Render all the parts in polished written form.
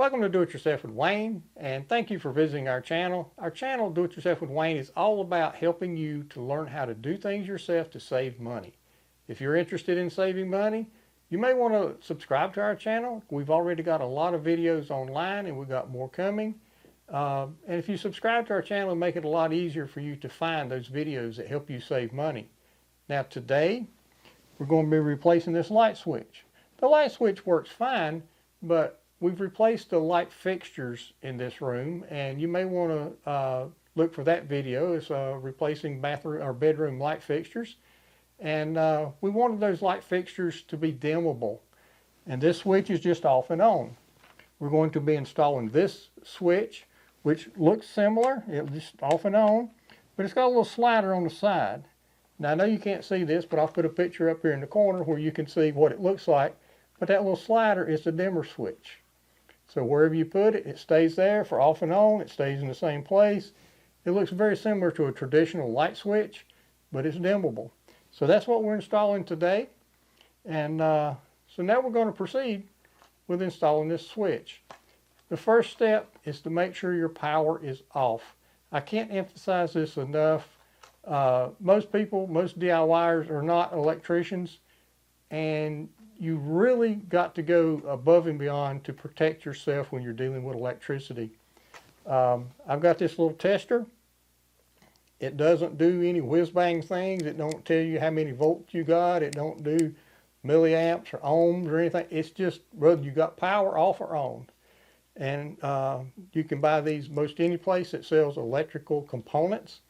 Welcome to Do It Yourself with Wayne, and thank you for visiting our channel. Our channel, Do It Yourself with Wayne, is all about helping you to learn how to do things yourself to save money. If you're interested in saving money, you may want to subscribe to our channel. We've already got a lot of videos online, and we've got more coming. And if you subscribe to our channel, it'll make it a lot easier for you to find those videos that help you save money. Now today, we're going to be replacing this light switch. The light switch works fine, but we've replaced the light fixtures in this room, and you may want to look for that video. It's replacing bathroom or bedroom light fixtures. And we wanted those light fixtures to be dimmable. And this switch is just off and on. We're going to be installing this switch, which looks similar. It's just off and on, but it's got a little slider on the side. Now I know you can't see this, but I'll put a picture up here in the corner where you can see what it looks like. But that little slider is the dimmer switch. So wherever you put it, it stays there for off and on. It stays in the same place. It looks very similar to a traditional light switch, but it's dimmable. So that's what we're installing today. And so now we're going to proceed with installing this switch. The first step is to make sure your power is off. I can't emphasize this enough. Most people, most DIYers are not electricians, and you really got to go above and beyond to protect yourself when you're dealing with electricity. I've got this little tester. It doesn't do any whiz-bang things. It don't tell you how many volts you got. It don't do milliamps or ohms or anything. It's just whether you got power off or on. And you can buy these most any place that sells electrical components.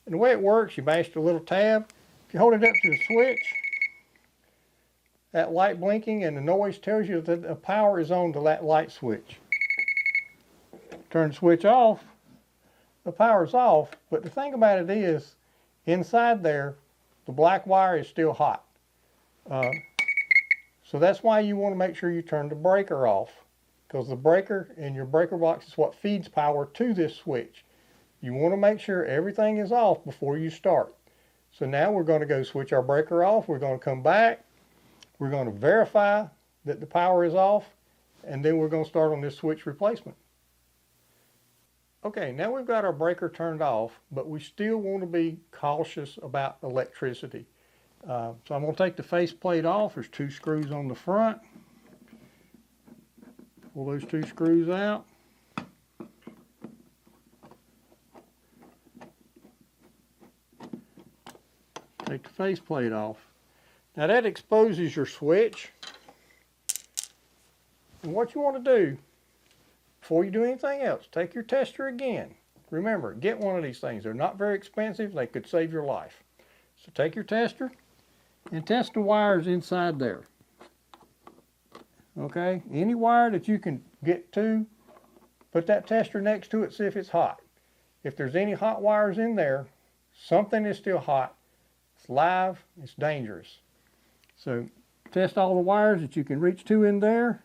And the way it works, you mash the little tab. If you hold it up to the switch, that light blinking and the noise tells you that the power is on to that light switch. Turn the switch off, the power's off, but the thing about it is, inside there, the black wire is still hot. So that's why you want to make sure you turn the breaker off, because the breaker in your breaker box is what feeds power to this switch. You want to make sure everything is off before you start. So now we're going to go switch our breaker off. We're going to come back. We're going to verify that the power is off, and then we're going to start on this switch replacement. Okay, now we've got our breaker turned off, but we still want to be cautious about electricity. So I'm going to take the faceplate off. There's 2 screws on the front. Pull those 2 screws out. Take the faceplate off. Now that exposes your switch. And what you want to do, before you do anything else, take your tester again. Remember, get one of these things. They're not very expensive. They could save your life. So take your tester and test the wires inside there. Okay? Any wire that you can get to, put that tester next to it, see if it's hot. If there's any hot wires in there, something is still hot. It's live. It's dangerous. So test all the wires that you can reach to in there.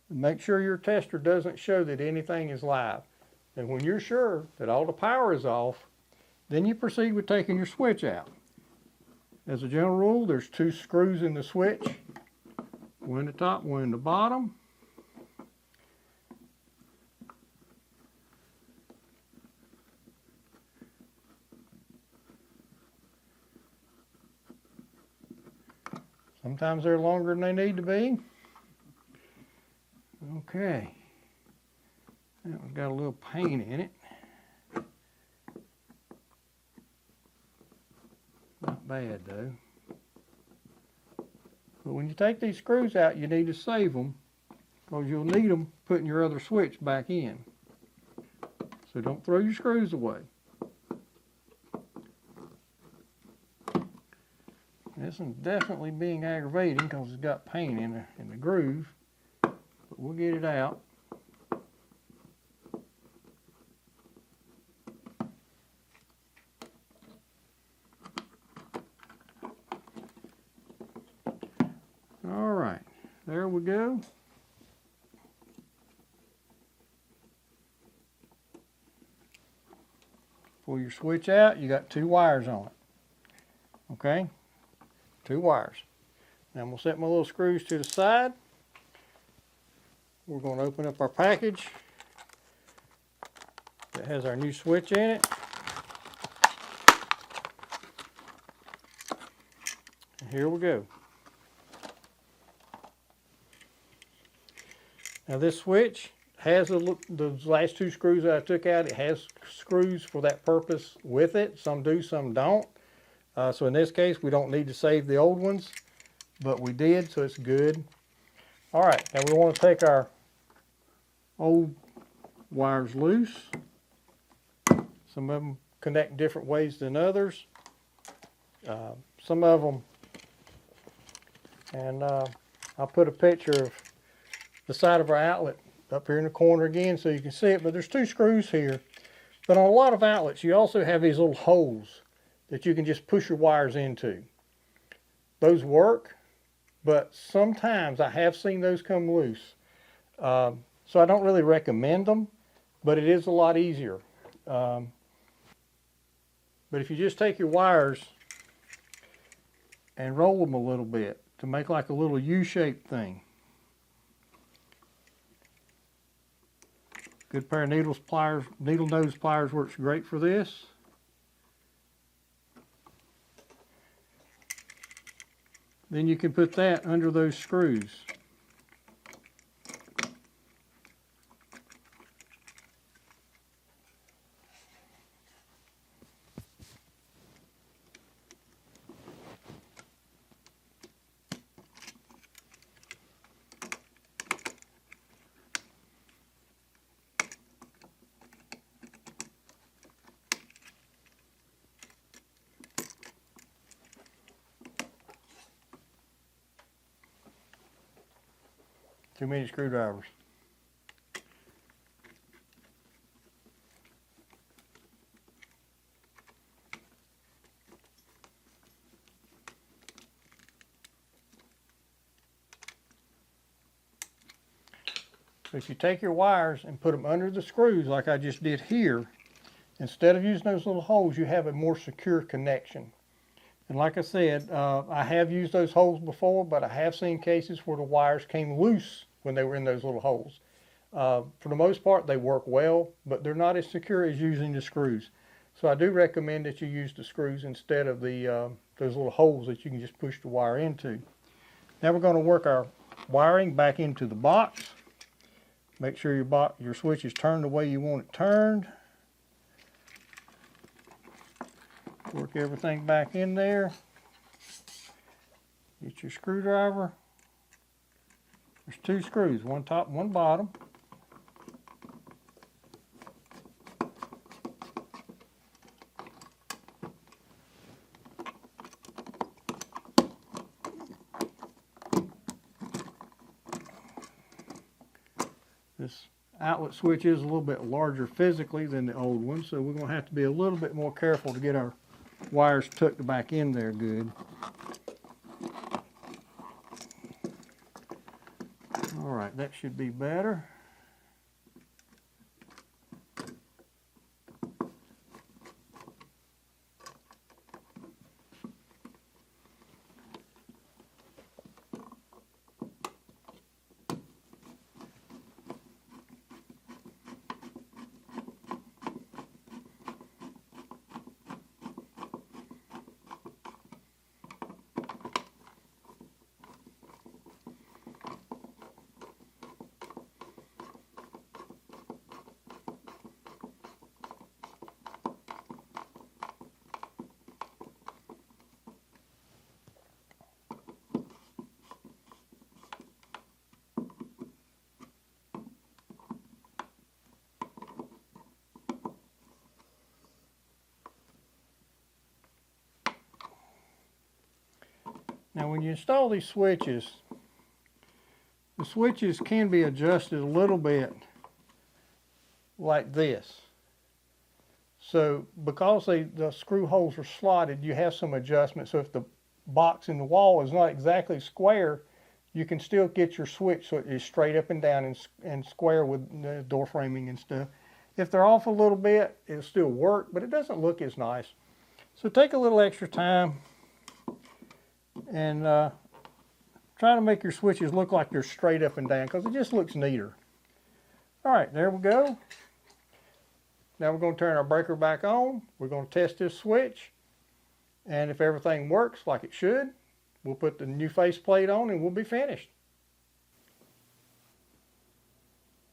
And make sure your tester doesn't show that anything is live. And when you're sure that all the power is off, then you proceed with taking your switch out. As a general rule, there's 2 screws in the switch. One in the top, one in the bottom. Sometimes they're longer than they need to be. Okay. That one's got a little paint in it. Not bad though. But when you take these screws out, you need to save them, because you'll need them putting your other switch back in. So don't throw your screws away. This one's definitely being aggravating because it's got paint in the groove, but we'll get it out. All right, there we go. Pull your switch out, you got 2 wires on it. Okay? 2 wires. Now I'm going to set my little screws to the side. we're going to open up our package that has our new switch in it. And here we go. Now this switch has the last two screws that I took out. It has screws for that purpose with it. Some do, some don't. So in this case, we don't need to save the old ones, but we did, so it's good. All right, now we want to take our old wires loose. Some of them connect different ways than others. Some of them, and I'll put a picture of the side of our outlet up here in the corner again so you can see it, but there's two screws here. But on a lot of outlets, you also have these little holes that you can just push your wires into. Those work, but sometimes I have seen those come loose. So I don't really recommend them, but it is a lot easier. But if you just take your wires and roll them a little bit to make like a little U-shaped thing. Good pair of needle nose pliers works great for this. Then you can put that under those screws. Too many screwdrivers. So if you take your wires and put them under the screws like I just did here, instead of using those little holes, you have a more secure connection. And like I said, I have used those holes before, but I have seen cases where the wires came loose when they were in those little holes. For the most part, they work well, but they're not as secure as using the screws. So I do recommend that you use the screws instead of the those little holes that you can just push the wire into. Now we're going to work our wiring back into the box. Make sure your switch is turned the way you want it turned. Work everything back in there. Get your screwdriver. There's two screws, one top and one bottom. This outlet switch is a little bit larger physically than the old one, so we're going to have to be a little bit more careful to get our wires tucked back in there good. All right, that should be better. Now when you install these switches, the switches can be adjusted a little bit like this. So because the screw holes are slotted, you have some adjustment. So if the box in the wall is not exactly square, you can still get your switch so it is straight up and down and square with the door framing and stuff. If they're off a little bit, it'll still work, but it doesn't look as nice. So take a little extra time and try to make your switches look like they're straight up and down because it just looks neater. All right, there we go. Now we're going to turn our breaker back on. We're going to test this switch. And if everything works like it should, we'll put the new faceplate on and we'll be finished.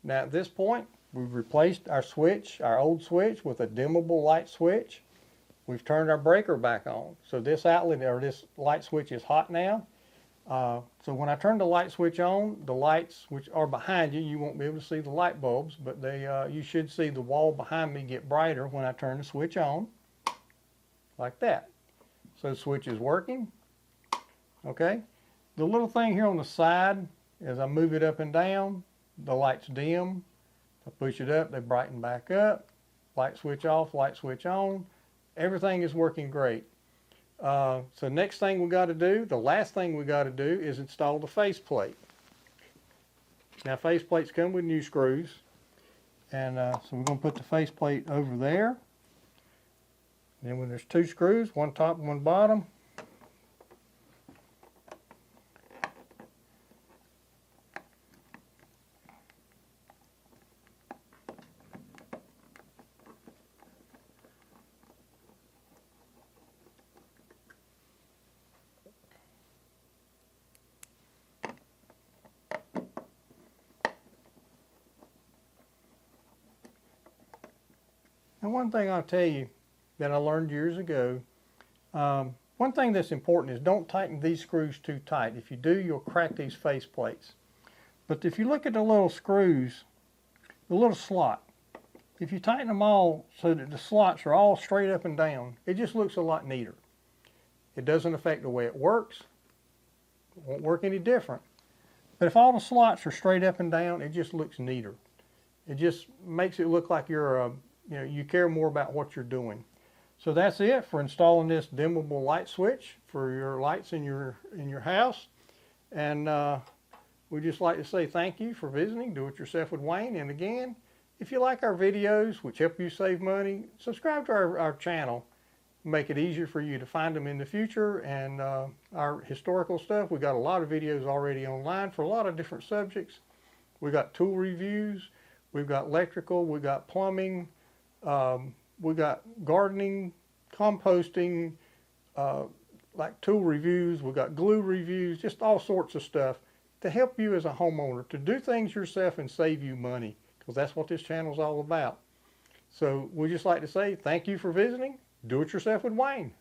Now at this point, we've replaced our switch, our old switch, with a dimmable light switch. We've turned our breaker back on. So this outlet or this light switch is hot now. So when I turn the light switch on, the lights which are behind you, you won't be able to see the light bulbs, but you should see the wall behind me get brighter when I turn the switch on, like that. So the switch is working. Okay. The little thing here on the side, as I move it up and down, the lights dim. I push it up, they brighten back up. Light switch off, light switch on. Everything is working great. So next thing we got to do, the last thing we got to do is install the faceplate. Now faceplates come with new screws. And so we're going to put the faceplate over there. Then when there's two screws, one top and one bottom. And one thing I'll tell you that I learned years ago, one thing that's important is don't tighten these screws too tight. If you do, you'll crack these face plates. But if you look at the little screws, the little slot, if you tighten them all so that the slots are all straight up and down, it just looks a lot neater. It doesn't affect the way it works. It won't work any different. But if all the slots are straight up and down, it just looks neater. It just makes it look like you're you care more about what you're doing. So that's it for installing this dimmable light switch for your lights in your house. And we'd just like to say thank you for visiting Do It Yourself with Wayne. And again, if you like our videos, which help you save money, subscribe to our channel. Make it easier for you to find them in the future. And our historical stuff, we got a lot of videos already online for a lot of different subjects. We got tool reviews, we've got electrical, we got plumbing, we got gardening, composting, like tool reviews, we got glue reviews, just all sorts of stuff to help you as a homeowner to do things yourself and save you money, because that's what this channel is all about. So we just like to say thank you for visiting. Do It Yourself with Wayne.